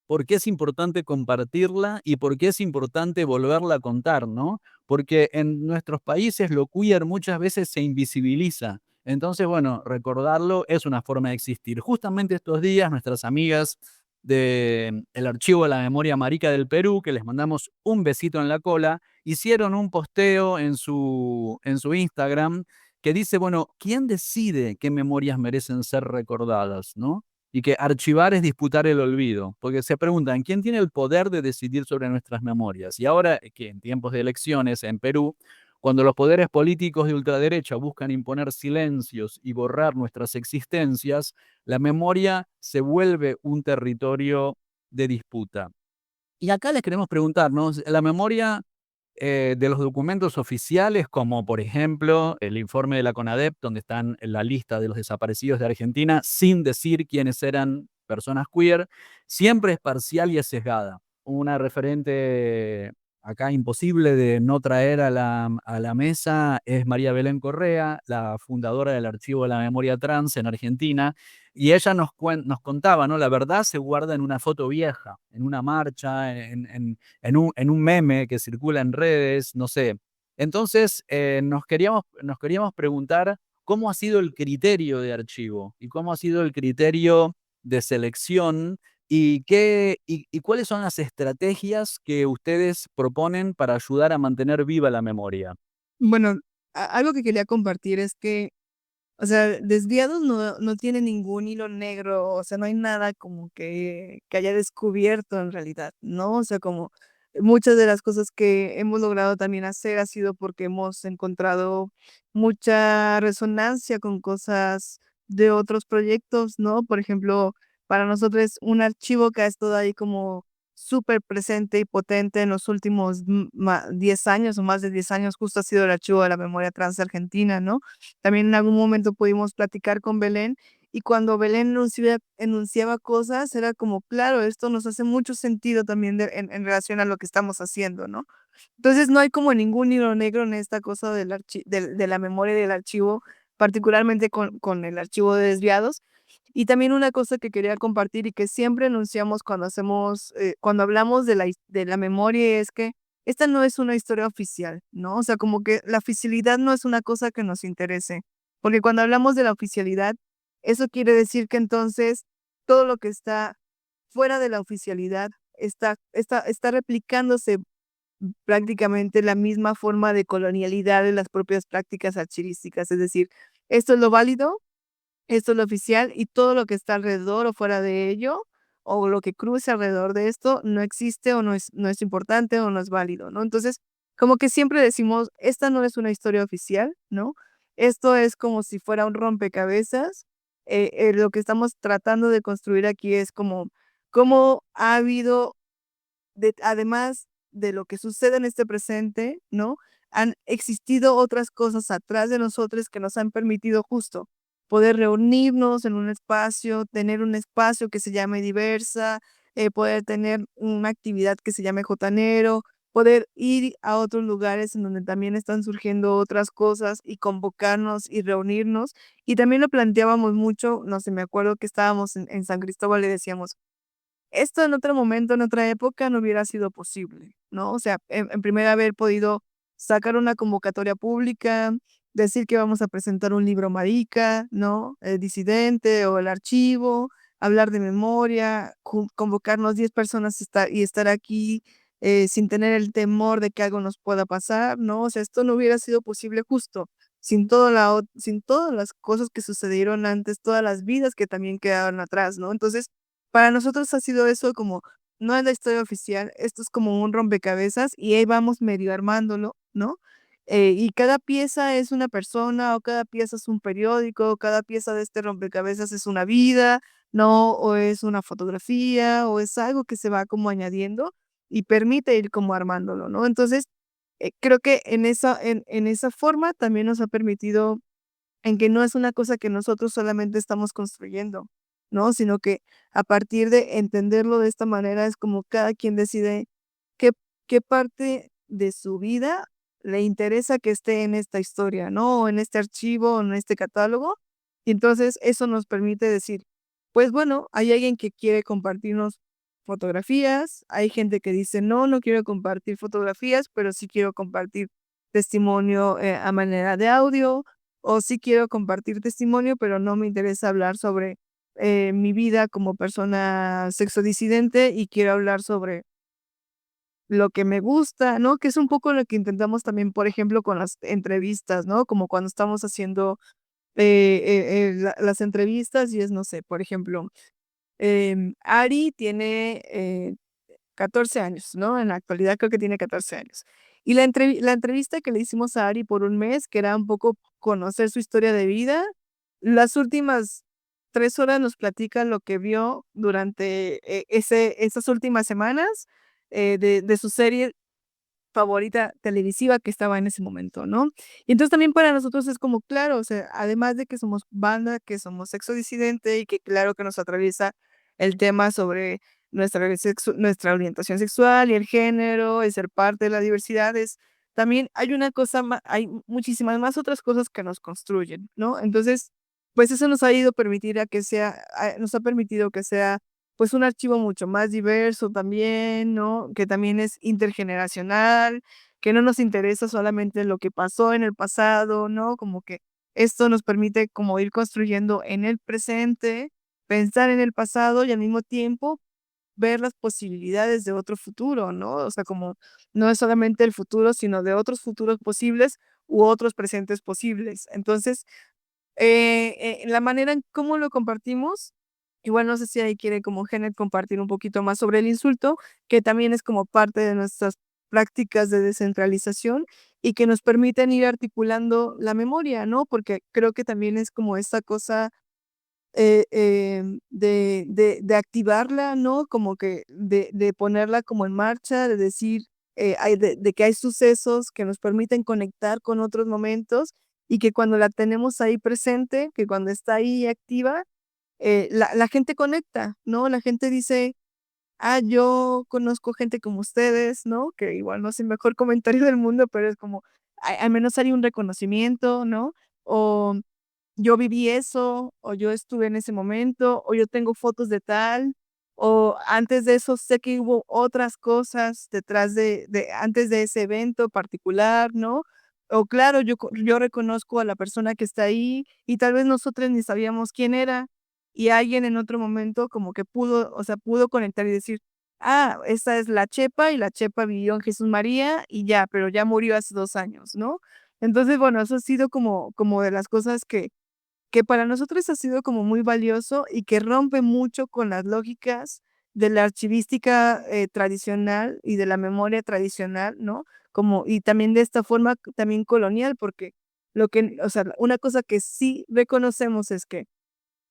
¿Por qué es importante compartirla? ¿Y por qué es importante volverla a contar, no? Porque en nuestros países lo queer muchas veces se invisibiliza. Entonces, bueno, recordarlo es una forma de existir. Justamente estos días, nuestras amigas del Archivo de la Memoria Marica del Perú, que les mandamos un besito en la cola, hicieron un posteo en su Instagram que dice, bueno, ¿quién decide qué memorias merecen ser recordadas, no? Y que archivar es disputar el olvido, porque se preguntan, ¿quién tiene el poder de decidir sobre nuestras memorias? Y ahora que en tiempos de elecciones en Perú, cuando los poderes políticos de ultraderecha buscan imponer silencios y borrar nuestras existencias, la memoria se vuelve un territorio de disputa. Y acá les queremos preguntarnos, la memoria de los documentos oficiales, como por ejemplo el informe de la CONADEP, donde están en la lista de los desaparecidos de Argentina, sin decir quiénes eran personas queer, siempre es parcial y es sesgada. Una referente acá imposible de no traer a la mesa es María Belén Correa, la fundadora del Archivo de la Memoria Trans en Argentina, y ella nos contaba, ¿no? La verdad se guarda en una foto vieja, en una marcha, en un meme que circula en redes, no sé. Entonces, nos queríamos preguntar cómo ha sido el criterio de archivo y cómo ha sido el criterio de selección y cuáles son las estrategias que ustedes proponen para ayudar a mantener viva la memoria. Bueno, algo que quería compartir es que, o sea, Desviados no tiene ningún hilo negro, o sea, no hay nada como que haya descubierto en realidad, ¿no? O sea, como muchas de las cosas que hemos logrado también hacer ha sido porque hemos encontrado mucha resonancia con cosas de otros proyectos, ¿no? Por ejemplo, para nosotros un archivo que ha estado ahí como súper presente y potente en los últimos 10 años o más de 10 años, justo ha sido el archivo de la memoria trans argentina, ¿no? También en algún momento pudimos platicar con Belén y cuando Belén enunciaba cosas, era como, claro, esto nos hace mucho sentido también en relación a lo que estamos haciendo, ¿no? Entonces no hay como ningún hilo negro en esta cosa de la memoria y del archivo, particularmente con el archivo de Desviados. Y también una cosa que quería compartir y que siempre enunciamos cuando cuando hablamos de la memoria es que esta no es una historia oficial, ¿no? O sea, como que la oficialidad no es una cosa que nos interese, porque cuando hablamos de la oficialidad, eso quiere decir que entonces todo lo que está fuera de la oficialidad está replicándose prácticamente la misma forma de colonialidad de las propias prácticas archivísticas, es decir, esto es lo válido, esto es lo oficial y todo lo que está alrededor o fuera de ello, o lo que cruce alrededor de esto, no existe o no es importante o no es válido, ¿no? Entonces, como que siempre decimos, esta no es una historia oficial, ¿no? Esto es como si fuera un rompecabezas. Lo que estamos tratando de construir aquí es como, cómo ha habido además de lo que sucede en este presente, ¿no? Han existido otras cosas atrás de nosotros que nos han permitido justo poder reunirnos en un espacio, tener un espacio que se llame Diversa, poder tener una actividad que se llame Jotanero, poder ir a otros lugares en donde también están surgiendo otras cosas y convocarnos y reunirnos. Y también lo planteábamos mucho, no sé, me acuerdo que estábamos en San Cristóbal y decíamos, esto en otro momento, en otra época, no hubiera sido posible, ¿no? O sea, en primera haber podido sacar una convocatoria pública, decir que vamos a presentar un libro marica, ¿no? El disidente o el archivo, hablar de memoria, convocarnos 10 personas y estar aquí sin tener el temor de que algo nos pueda pasar, ¿no? O sea, esto no hubiera sido posible justo sin todas las cosas que sucedieron antes, todas las vidas que también quedaron atrás, ¿no? Entonces, para nosotros ha sido eso como, no es la historia oficial, esto es como un rompecabezas y ahí vamos medio armándolo, ¿no? Y cada pieza es una persona, o cada pieza es un periódico, o cada pieza de este rompecabezas es una vida, ¿no? O es una fotografía, o es algo que se va como añadiendo y permite ir como armándolo, ¿no? Entonces, creo que en esa forma también nos ha permitido en que no es una cosa que nosotros solamente estamos construyendo, ¿no? Sino que a partir de entenderlo de esta manera es como cada quien decide qué, qué parte de su vida le interesa que esté en esta historia, ¿no? O en este archivo, o en este catálogo. Y entonces eso nos permite decir, pues bueno, hay alguien que quiere compartirnos fotografías, hay gente que dice, no, no quiero compartir fotografías, pero sí quiero compartir testimonio a manera de audio, o sí quiero compartir testimonio, pero no me interesa hablar sobre mi vida como persona sexodisidente y quiero hablar sobre lo que me gusta, ¿no? Que es un poco lo que intentamos también, por ejemplo, con las entrevistas, ¿no? Como cuando estamos haciendo las entrevistas y es, no sé, por ejemplo, Ari tiene 14 años, ¿no? En la actualidad creo que tiene 14 años. Y la entrevista que le hicimos a Ari por un mes, que era un poco conocer su historia de vida, las últimas 3 horas nos platica lo que vio durante esas últimas semanas de su serie favorita televisiva que estaba en ese momento, ¿no? Y entonces también para nosotros es como, claro, o sea, además de que somos banda, que somos sexo disidente y que claro que nos atraviesa el tema sobre nuestra orientación sexual y el género, el ser parte de la diversidad, también hay una cosa, hay muchísimas más otras cosas que nos construyen, ¿no? Entonces, pues eso nos ha ido a permitir nos ha permitido que sea pues un archivo mucho más diverso también, ¿no? Que también es intergeneracional, que no nos interesa solamente lo que pasó en el pasado, ¿no? Como que esto nos permite como ir construyendo en el presente, pensar en el pasado y al mismo tiempo ver las posibilidades de otro futuro, ¿no? O sea, como no es solamente el futuro, sino de otros futuros posibles u otros presentes posibles. Entonces, la manera en cómo lo compartimos, igual no sé si ahí quiere como Genet compartir un poquito más sobre el insulto, que también es como parte de nuestras prácticas de descentralización y que nos permiten ir articulando la memoria, ¿no? Porque creo que también es como esta cosa de activarla, ¿no? Como que de ponerla como en marcha, de decir, de que hay sucesos que nos permiten conectar con otros momentos y que cuando la tenemos ahí presente, que cuando está ahí activa, la gente conecta, ¿no? La gente dice, yo conozco gente como ustedes, ¿no? Que igual no es el mejor comentario del mundo, pero es como, al menos hay un reconocimiento, ¿no? O yo viví eso, o yo estuve en ese momento, o yo tengo fotos de tal, o antes de eso sé que hubo otras cosas detrás antes de ese evento particular, ¿no? O claro, yo reconozco a la persona que está ahí y tal vez nosotros ni sabíamos quién era y alguien en otro momento como que pudo, o sea, pudo conectar y decir, esta es la Chepa y la Chepa vivió en Jesús María y ya, pero ya murió hace 2 años, ¿no? Entonces, bueno, eso ha sido como de las cosas que para nosotros ha sido como muy valioso y que rompe mucho con las lógicas de la archivística tradicional y de la memoria tradicional, ¿no? Como, y también de esta forma también colonial, porque o sea, una cosa que sí reconocemos es que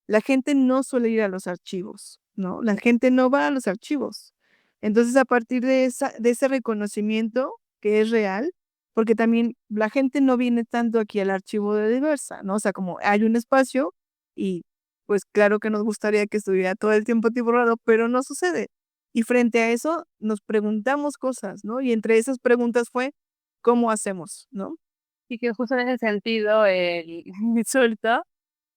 la gente no suele ir a los archivos, ¿no? La gente no va a los archivos. Entonces, a partir de ese reconocimiento que es real, porque también la gente no viene tanto aquí al archivo de Diversa, ¿no? O sea, como hay un espacio y pues claro que nos gustaría que estuviera todo el tiempo tiborrado, pero no sucede. Y frente a eso nos preguntamos cosas, ¿no? Y entre esas preguntas fue, ¿cómo hacemos, no? Y que justo en ese sentido, el insulto,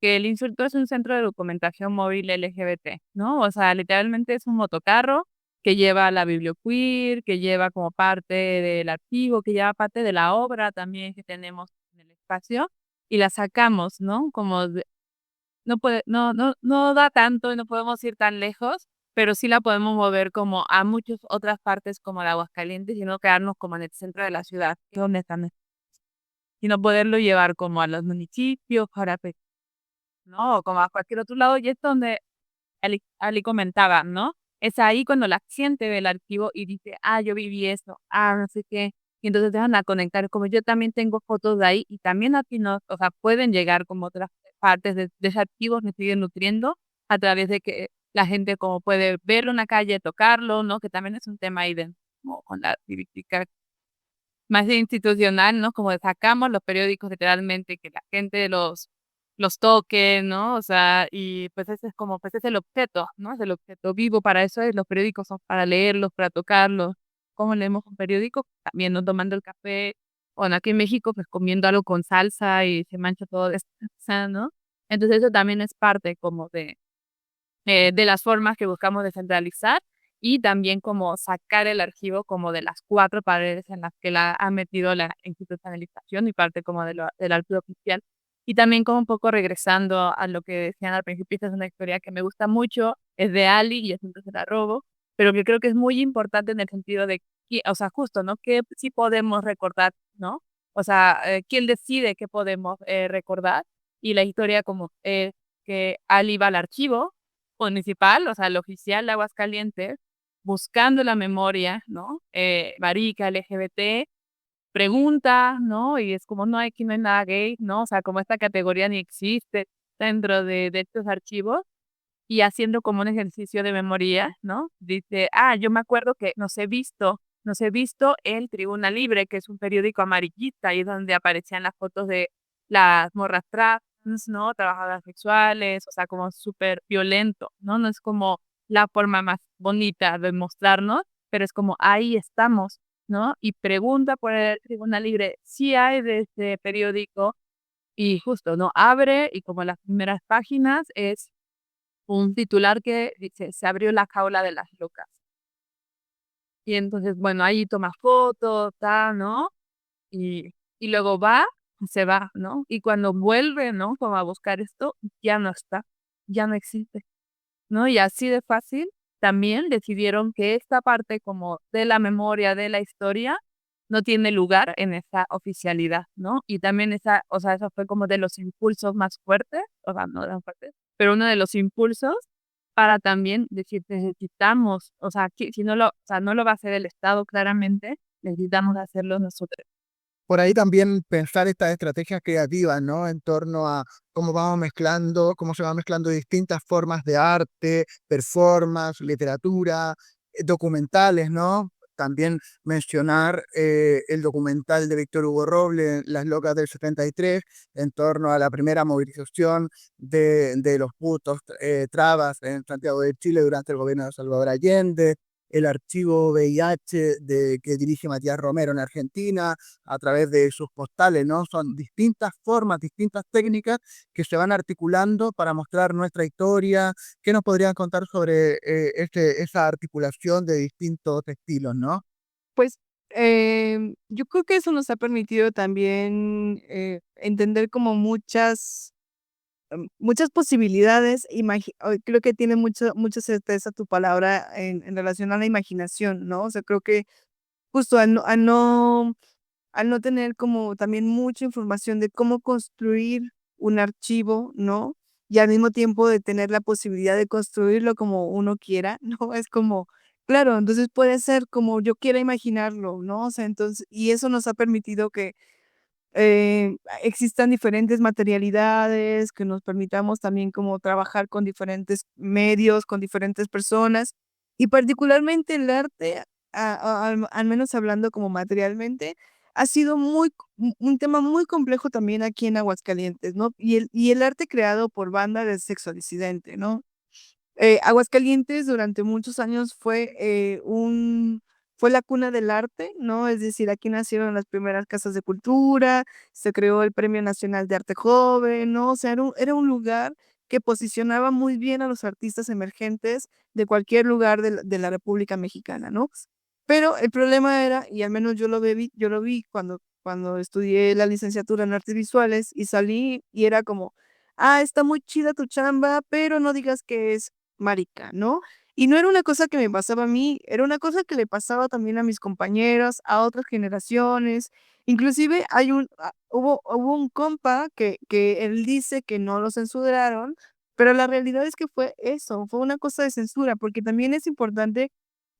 que el insulto es un centro de documentación móvil LGBT, ¿no? O sea, literalmente es un motocarro que lleva la biblioqueer, que lleva como parte del archivo, que lleva parte de la obra también que tenemos en el espacio, y la sacamos, ¿no? No da tanto y no podemos ir tan lejos, pero sí la podemos mover como a muchas otras partes como de Aguascalientes y no quedarnos como en el centro de la ciudad, que es donde están, sino poderlo llevar como a los municipios, ¿no? O como a cualquier otro lado, y es donde Ali comentaba, ¿no? Es ahí cuando la gente ve el archivo y dice, yo viví eso, no sé qué, y entonces dejan a conectar, como yo también tengo fotos de ahí, y también aquí no, o sea, pueden llegar como otras partes de ese archivo, me siguen nutriendo a través de que la gente como puede verlo en la calle, tocarlo, ¿no? Que también es un tema ahí de, como con la activística más institucional, ¿no? Como sacamos los periódicos literalmente, que la gente los toque, ¿no? O sea, y pues ese es como, pues es el objeto, ¿no? Es el objeto vivo, para eso es, los periódicos son para leerlos, para tocarlos. ¿Cómo leemos un periódico? También no tomando el café, bueno, aquí en México, pues comiendo algo con salsa y se mancha todo de salsa, ¿no? Entonces eso también es parte como de las formas que buscamos descentralizar y también como sacar el archivo como de las 4 paredes en las que la ha metido la institucionalización y parte como del archivo oficial. Y también como un poco regresando a lo que decían al principio, esta es una historia que me gusta mucho, es de Ali y es entonces la robo, pero que creo que es muy importante en el sentido de o sea, justo, ¿no? ¿Qué sí podemos recordar, ¿no? O sea, ¿quién decide qué podemos recordar? Y la historia como que al iba al archivo municipal, o sea, el oficial de Aguascalientes, buscando la memoria, ¿no? Marica, LGBT, pregunta, ¿no? Y es como, no, aquí no hay nada gay, ¿no? O sea, como esta categoría ni existe dentro de estos archivos y haciendo como un ejercicio de memoria, ¿no? Dice, yo me acuerdo que nos he visto el Tribuna Libre, que es un periódico amarillista, y donde aparecían las fotos de las morras trans, ¿no? Trabajadoras sexuales, o sea, como súper violento, ¿no? No es como la forma más bonita de mostrarnos, pero es como ahí estamos, ¿no? Y pregunta por el Tribuna Libre si hay de este periódico y justo, ¿no? Abre y como las primeras páginas es un titular que dice, se abrió la jaula de las locas. Y entonces, bueno, ahí toma fotos, tal, ¿no? Y luego se va, ¿no? Y cuando vuelve, ¿no? Como a buscar esto, ya no está, ya no existe, ¿no? Y así de fácil, también decidieron que esta parte como de la memoria, de la historia, no tiene lugar en esa oficialidad, ¿no? Y también o sea, eso fue como de los impulsos más fuertes, o sea, no tan fuertes, pero uno de los impulsos para también decir, necesitamos, o sea, si no o sea, no lo va a hacer el Estado claramente, necesitamos hacerlo nosotros. Por ahí también pensar estas estrategias creativas, ¿no? En torno a cómo vamos mezclando, cómo se van mezclando distintas formas de arte, performance, literatura, documentales, ¿no? También mencionar el documental de Víctor Hugo Robles, Las Locas del 73, en torno a la primera movilización de los putos trabas en Santiago de Chile durante el gobierno de Salvador Allende, el archivo VIH que dirige Matías Romero en Argentina, a través de sus postales, ¿no? Son distintas formas, distintas técnicas que se van articulando para mostrar nuestra historia. ¿Qué nos podrían contar sobre esa articulación de distintos estilos, ¿no? Pues, yo creo que eso nos ha permitido también, entender como muchas posibilidades, creo que tiene mucha certeza tu palabra en relación a la imaginación, ¿no? O sea, creo que justo al no tener como también mucha información de cómo construir un archivo, ¿no? Y al mismo tiempo de tener la posibilidad de construirlo como uno quiera, ¿no? Es como, claro, entonces puede ser como yo quiera imaginarlo, ¿no? O sea, entonces, y eso nos ha permitido que existan diferentes materialidades, que nos permitamos también como trabajar con diferentes medios, con diferentes personas, y particularmente el arte, al menos hablando como materialmente, ha sido un tema muy complejo también aquí en Aguascalientes, ¿no? Y el arte creado por banda de sexo disidente, ¿no? Aguascalientes durante muchos años fue la cuna del arte, ¿no? Es decir, aquí nacieron las primeras casas de cultura, se creó el Premio Nacional de Arte Joven, ¿no? O sea, era un lugar que posicionaba muy bien a los artistas emergentes de cualquier lugar de la República Mexicana, ¿no? Pero el problema era, y al menos yo lo vi cuando estudié la licenciatura en artes visuales y salí y era como, está muy chida tu chamba, pero no digas que es marica, ¿no? Y no era una cosa que me pasaba a mí, era una cosa que le pasaba también a mis compañeros, a otras generaciones. Inclusive hubo un compa que él dice que no lo censuraron, pero la realidad es que fue eso, fue una cosa de censura, porque también es importante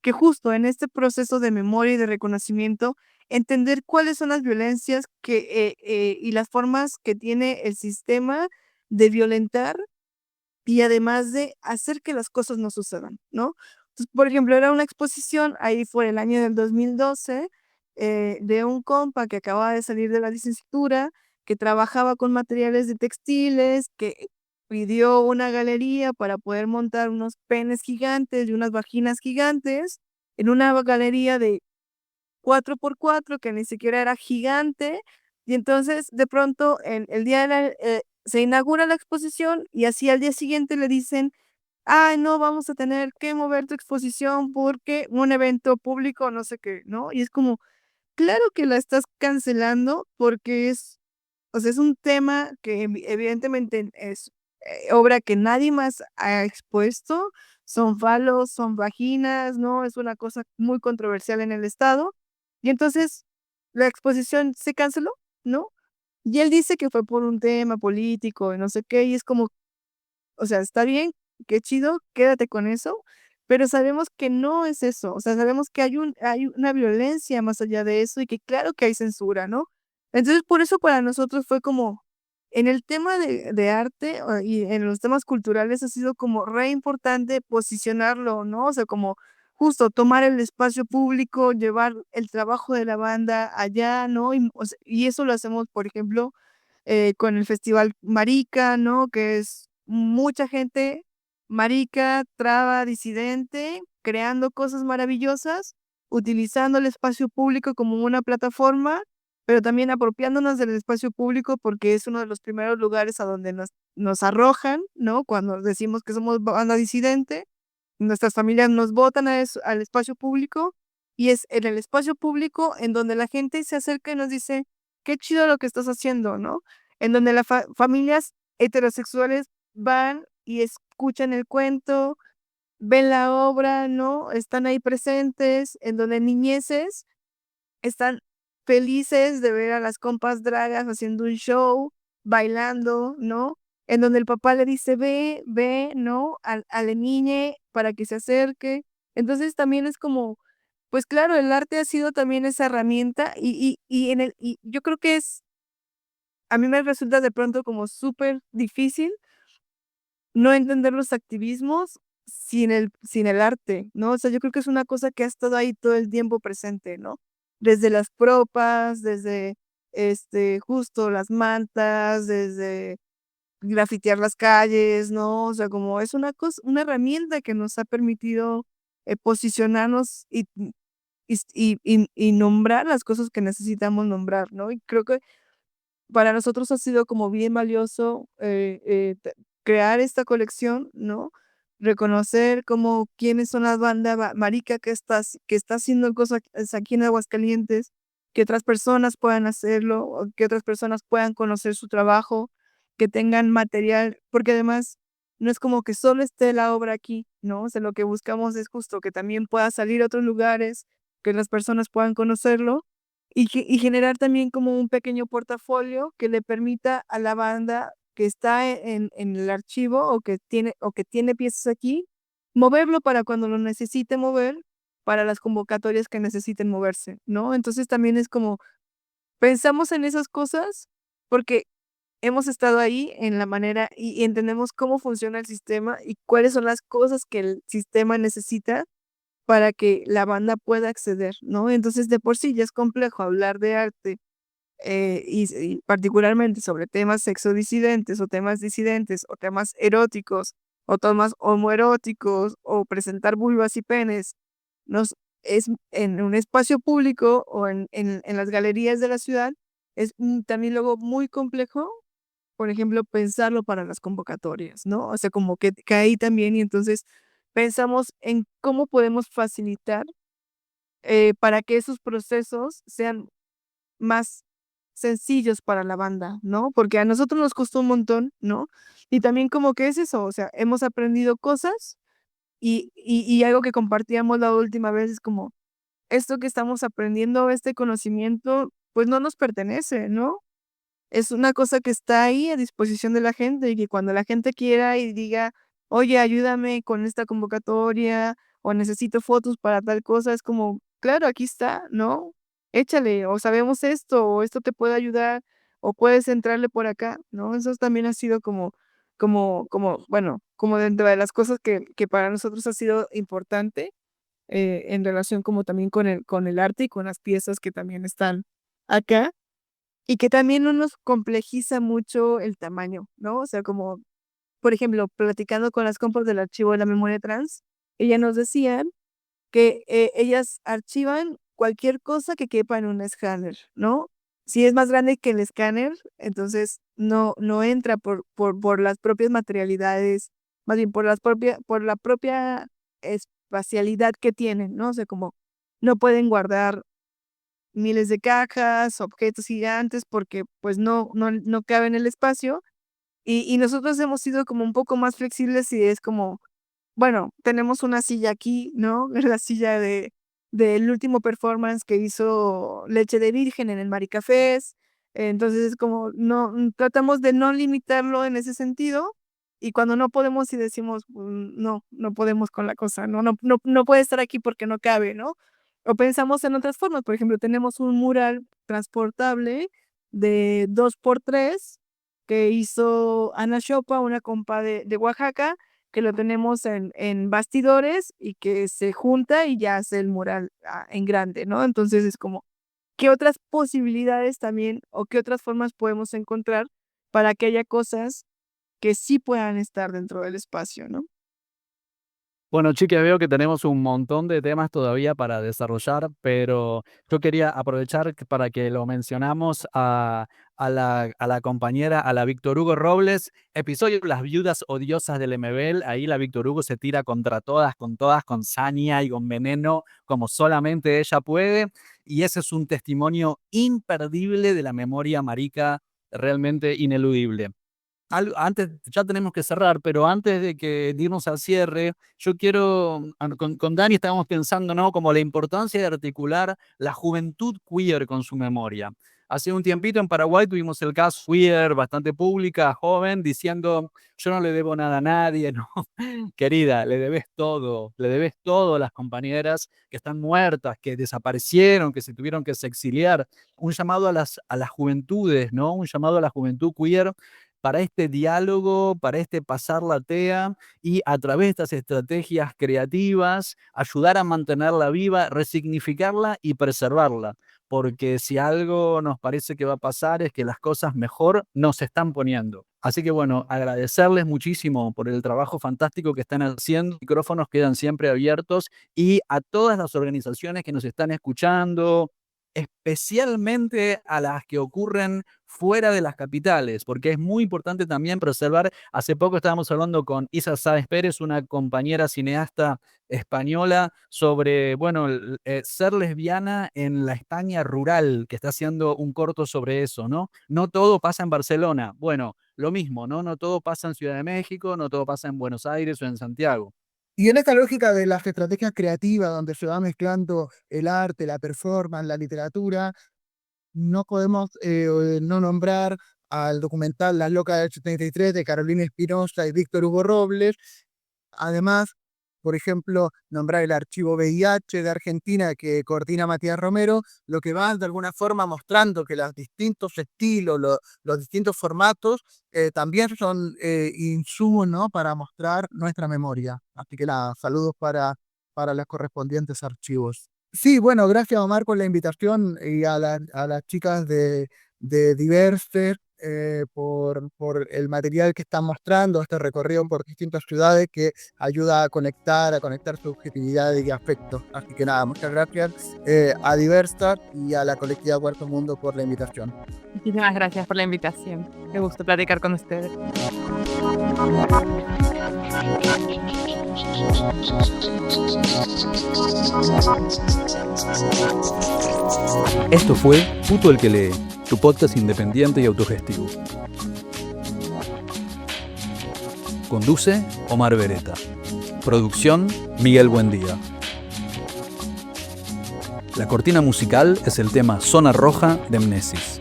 que justo en este proceso de memoria y de reconocimiento, entender cuáles son las violencias y las formas que tiene el sistema de violentar y además de hacer que las cosas no sucedan, ¿no? Entonces, por ejemplo, era una exposición, ahí fue el año del 2012, de un compa que acababa de salir de la licenciatura, que trabajaba con materiales de textiles, que pidió una galería para poder montar unos penes gigantes y unas vaginas gigantes en una galería de 4x4 que ni siquiera era gigante. Y entonces, de pronto, el día se inaugura la exposición y así al día siguiente le dicen, ay, no, vamos a tener que mover tu exposición porque un evento público, no sé qué, ¿no? Y es como, claro que la estás cancelando porque o sea, es un tema que evidentemente obra que nadie más ha expuesto, son falos, son vaginas, ¿no? Es una cosa muy controversial en el estado. Y entonces la exposición se canceló, ¿no? Y él dice que fue por un tema político y no sé qué, y es como, o sea, está bien, qué chido, quédate con eso, pero sabemos que no es eso, o sea, sabemos que hay una violencia más allá de eso y que claro que hay censura, ¿no? Entonces, por eso para nosotros fue como, en el tema de arte y en los temas culturales ha sido como re importante posicionarlo, ¿no? O sea, como justo tomar el espacio público, llevar el trabajo de la banda allá, ¿no? Y, o sea, y eso lo hacemos, por ejemplo, con el festival Marica, ¿no? Que es mucha gente marica, traba, disidente, creando cosas maravillosas, utilizando el espacio público como una plataforma, pero también apropiándonos del espacio público porque es uno de los primeros lugares a donde nos arrojan, ¿no? Cuando decimos que somos banda disidente, nuestras familias nos botan al espacio público y es en el espacio público en donde la gente se acerca y nos dice, qué chido lo que estás haciendo, ¿no? En donde las familias heterosexuales van y escuchan el cuento, ven la obra, ¿no? Están ahí presentes, en donde niñeces están felices de ver a las compas dragas haciendo un show, bailando, ¿no? En donde el papá le dice, ve, ve, ¿no? A la niña para que se acerque. Entonces también es como, pues claro, el arte ha sido también esa herramienta y yo creo que a mí me resulta de pronto como súper difícil no entender los activismos sin el arte, ¿no? O sea, yo creo que es una cosa que ha estado ahí todo el tiempo presente, ¿no? Desde las propas, desde, justo las mantas, desde grafitear las calles, ¿no? O sea, como es una herramienta que nos ha permitido, posicionarnos y nombrar las cosas que necesitamos nombrar, ¿no? Y creo que para nosotros ha sido como bien valioso, crear esta colección, ¿no? Reconocer como quiénes son las bandas marica que está haciendo cosas aquí en Aguascalientes, que otras personas puedan hacerlo, o que otras personas puedan conocer su trabajo, que tengan material, porque además no es como que solo esté la obra aquí, ¿no? O sea, lo que buscamos es justo que también pueda salir a otros lugares, que las personas puedan conocerlo y generar también como un pequeño portafolio que le permita a la banda que está en el archivo o que tiene piezas aquí, moverlo para cuando lo necesite mover, para las convocatorias que necesiten moverse, ¿no? Entonces también es como, pensamos en esas cosas porque hemos estado ahí en la manera y entendemos cómo funciona el sistema y cuáles son las cosas que el sistema necesita para que la banda pueda acceder, ¿no? Entonces, de por sí ya es complejo hablar de arte, y particularmente sobre temas sexodisidentes, o temas disidentes, o temas eróticos, o temas homoeróticos, o presentar vulvas y penes, nos es en un espacio público o en las galerías de la ciudad, es, también luego muy complejo, por ejemplo, pensarlo para las convocatorias, ¿no? O sea, como que ahí también, y entonces pensamos en cómo podemos facilitar, para que esos procesos sean más sencillos para la banda, ¿no? Porque a nosotros nos costó un montón, ¿no? Y también como que es eso, o sea, hemos aprendido cosas y algo que compartíamos la última vez es como, esto que estamos aprendiendo, este conocimiento, pues no nos pertenece, ¿no? Es una cosa que está ahí a disposición de la gente y que cuando la gente quiera y diga, oye, ayúdame con esta convocatoria o necesito fotos para tal cosa, es como, claro, aquí está, ¿no? Échale, o sabemos esto, o esto te puede ayudar, o puedes entrarle por acá, ¿no? Eso también ha sido bueno, como dentro de las cosas que para nosotros ha sido importante, en relación como también con el arte y con las piezas que también están acá. Y que también no nos complejiza mucho el tamaño, ¿no? O sea, como, por ejemplo, platicando con las compas del archivo de la memoria trans, ellas nos decían que, ellas archivan cualquier cosa que quepa en un escáner, ¿no? Si es más grande que el escáner, entonces no entra por las propias materialidades, más bien por la propia espacialidad que tienen, ¿no? O sea, como no pueden guardar miles de cajas, objetos gigantes, porque pues no cabe en el espacio. Y nosotros hemos sido como un poco más flexibles y es como, bueno, tenemos una silla aquí, ¿no? Es la silla del último performance que hizo Leche de Virgen en el Maricafés. Entonces es como, no, tratamos de no limitarlo en ese sentido. Y cuando no podemos y decimos, no, no podemos con la cosa, no puede estar aquí porque no cabe, ¿no? O pensamos en otras formas. Por ejemplo, tenemos un mural transportable de 2x3 que hizo Ana Chopa, una compa de Oaxaca, que lo tenemos en bastidores y que se junta y ya hace el mural en grande, ¿no? Entonces es como, ¿qué otras posibilidades también o qué otras formas podemos encontrar para que haya cosas que sí puedan estar dentro del espacio, ¿no? Bueno, chicas, veo que tenemos un montón de temas todavía para desarrollar, pero yo quería aprovechar para que lo mencionamos a la compañera, a la Víctor Hugo Robles, episodio Las viudas odiosas del MBL. Ahí la Víctor Hugo se tira contra todas, con saña y con veneno, como solamente ella puede. Y ese es un testimonio imperdible de la memoria marica, realmente ineludible. Antes, ya tenemos que cerrar, pero antes de irnos al cierre, yo quiero, con Dani estábamos pensando, ¿no? Como la importancia de articular la juventud queer con su memoria. Hace un tiempito en Paraguay tuvimos el caso queer, bastante pública, joven, diciendo, yo no le debo nada a nadie, ¿no? Querida, le debes todo a las compañeras que están muertas, que desaparecieron, que se tuvieron que exiliar. Un llamado a las juventudes, ¿no? Un llamado a la juventud queer para este diálogo, para este pasar la tea y a través de estas estrategias creativas ayudar a mantenerla viva, resignificarla y preservarla. Porque si algo nos parece que va a pasar es que las cosas mejor no se están poniendo. Así que bueno, agradecerles muchísimo por el trabajo fantástico que están haciendo. Los micrófonos quedan siempre abiertos y a todas las organizaciones que nos están escuchando, especialmente a las que ocurren fuera de las capitales, porque es muy importante también preservar. Hace poco estábamos hablando con Isa Sáez Pérez, una compañera cineasta española, sobre, bueno, ser lesbiana en la España rural, que está haciendo un corto sobre eso, ¿no? No todo pasa en Barcelona. Bueno, lo mismo, ¿no? No todo pasa en Ciudad de México, no todo pasa en Buenos Aires o en Santiago. Y en esta lógica de las estrategias creativas, donde se va mezclando el arte, la performance, la literatura, no podemos no nombrar al documental Las Locas del 73 de Carolina Espinosa y Víctor Hugo Robles. Además, por ejemplo, nombrar el archivo VIH de Argentina que coordina Matías Romero, lo que va de alguna forma mostrando que los distintos estilos, los distintos formatos también son insumos, ¿no? Para mostrar nuestra memoria. Así que nada, saludos para los correspondientes archivos. Sí, bueno, gracias Omar por la invitación y a las chicas de Diverser por el material que están mostrando, este recorrido por distintas ciudades que ayuda a conectar subjetividad y afecto. Así que nada, muchas gracias a Diverstar y a la colectiva Cuarto Mundo por la invitación. Muchísimas gracias por la invitación. Me gustó platicar con ustedes. Esto fue Puto el que lee, tu podcast independiente y autogestivo. Conduce Omar Beretta. Producción Miguel Buendía. La cortina musical es el tema Zona Roja de Mnesis.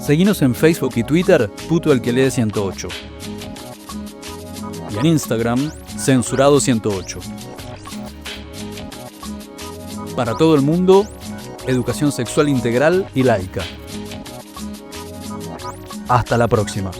Seguinos en Facebook y Twitter, Puto el que lee 108. Y en Instagram, Censurado 108. Para todo el mundo, educación sexual integral y laica. Hasta la próxima.